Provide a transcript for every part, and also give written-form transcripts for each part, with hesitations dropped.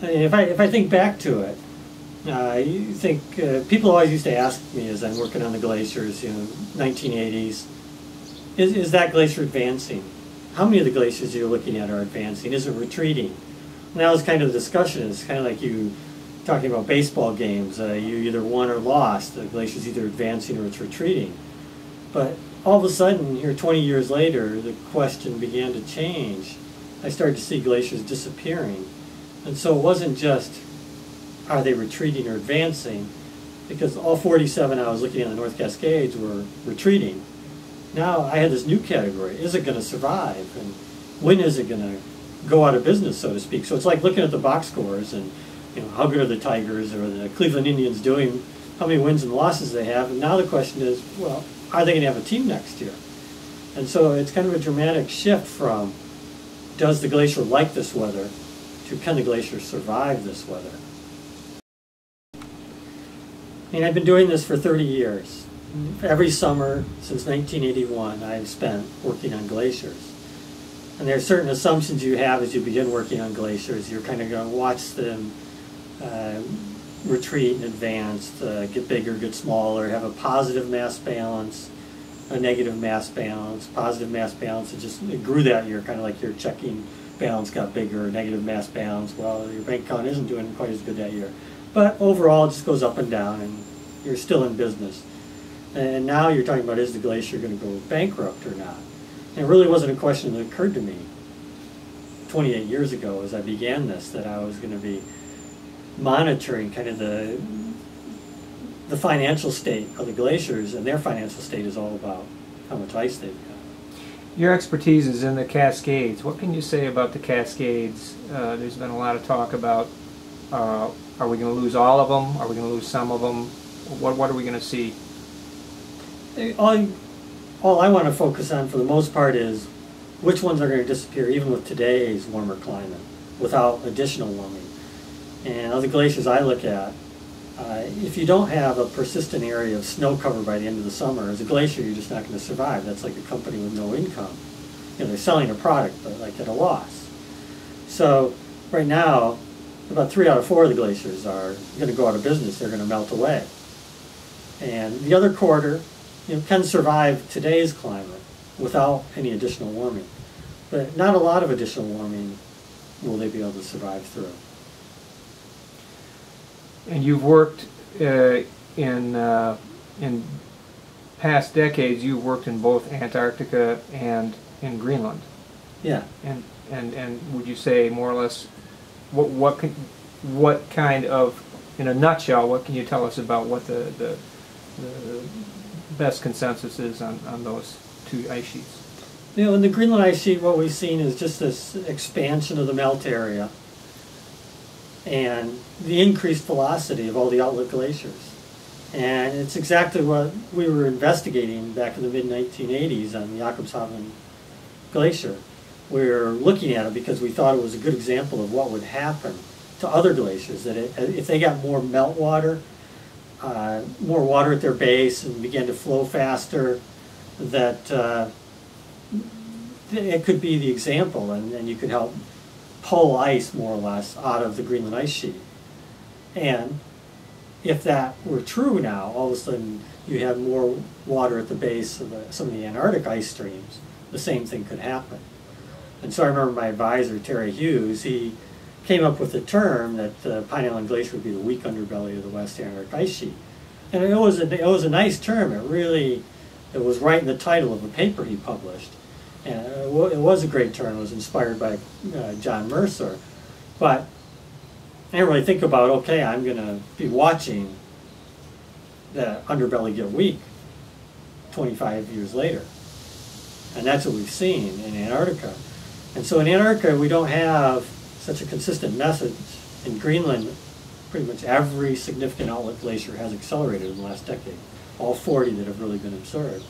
If I think back to it, you think people always used to ask me as I'm working on the glaciers, 1980s, is that glacier advancing? How many of the glaciers you're looking at are advancing? Is it retreating? And that was kind of the discussion. It's kind of like you talking about baseball games. You either won or lost. The glacier's either advancing or it's retreating. But all of a sudden, here 20 years later, the question began to change. I started to see glaciers disappearing. And so it wasn't just, are they retreating or advancing? Because all 47 I was looking at the North Cascades were retreating. Now I had this new category. Is it going to survive? And when is it going to go out of business, so to speak? So it's like looking at the box scores and how good are the Tigers or the Cleveland Indians doing, how many wins and losses they have. And now the question is, well, are they going to have a team next year? And so it's kind of a dramatic shift from, does the glacier like this weather, to can the glacier survive this weather? I've been doing this for 30 years. Every summer since 1981 I've spent working on glaciers. And there are certain assumptions you have as you begin working on glaciers. You're kind of going to watch them retreat and advance, get bigger, get smaller, have a positive mass balance, a negative mass balance. Positive mass balance, it grew that year, kind of like your checking balance got bigger. Negative mass balance, well, your bank account isn't doing quite as good that year. But overall, it just goes up and down, and you're still in business. And now you're talking about, is the glacier going to go bankrupt or not? And it really wasn't a question that occurred to me 28 years ago as I began this, that I was going to be monitoring kind of the financial state of the glaciers, and their financial state is all about how much ice they've got. Your expertise is in the Cascades. What can you say about the Cascades? There's been a lot of talk about, are we going to lose all of them? Are we going to lose some of them? What are we going to see? All I want to focus on for the most part is which ones are going to disappear even with today's warmer climate, without additional warming. And of the glaciers I look at, if you don't have a persistent area of snow cover by the end of the summer, as a glacier you're just not going to survive. That's like a company with no income. They're selling a product but like at a loss. So right now, about 3 out of 4 of the glaciers are going to go out of business. They're going to melt away. And the other quarter can survive today's climate without any additional warming. But not a lot of additional warming will they be able to survive through. And you've worked in past decades. You've worked in both Antarctica and in Greenland. Yeah. And would you say more or less what kind of, in a nutshell, what can you tell us about what the best consensus is on those two ice sheets? In the Greenland ice sheet, what we've seen is just this expansion of the melt area and the increased velocity of all the outlet glaciers. And it's exactly what we were investigating back in the mid-1980s on the Jakobshavn Glacier. We were looking at it because we thought it was a good example of what would happen to other glaciers, that if they got more meltwater, more water at their base and began to flow faster, that it could be the example, and you could help pull ice more or less out of the Greenland ice sheet. And if that were true now, all of a sudden you have more water at the base of some of the Antarctic ice streams, the same thing could happen. And so I remember my advisor, Terry Hughes, he came up with the term that the Pine Island Glacier would be the weak underbelly of the West Antarctic ice sheet. And it was a nice term. It was right in the title of a paper he published. And it was a great term. It was inspired by John Mercer. But I didn't really think about, okay, I'm going to be watching the underbelly get weak 25 years later. And that's what we've seen in Antarctica. And so in Antarctica, we don't have such a consistent message. In Greenland, pretty much every significant outlet glacier has accelerated in the last decade, all 40 that have really been observed.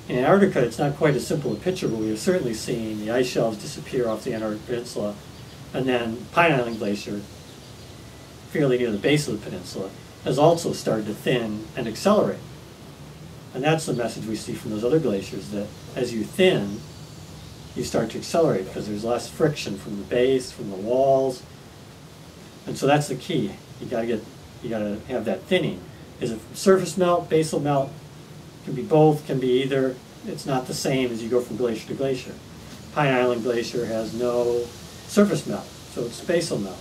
In Antarctica, it's not quite as simple a picture, but we have certainly seen the ice shelves disappear off the Antarctic Peninsula, and then Pine Island Glacier, fairly near the base of the peninsula, has also started to thin and accelerate. And that's the message we see from those other glaciers, that as you thin, you start to accelerate because there's less friction from the base, from the walls. And so that's the key. You gotta have that thinning. Is it surface melt, basal melt? Can be both, can be either. It's not the same as you go from glacier to glacier. Pine Island Glacier has no surface melt, so it's basal melt.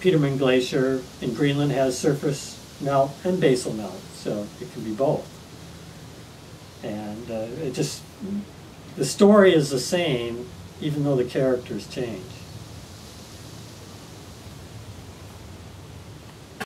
Peterman Glacier in Greenland has surface melt and basal melt, so it can be both. And the story is the same, even though the characters change.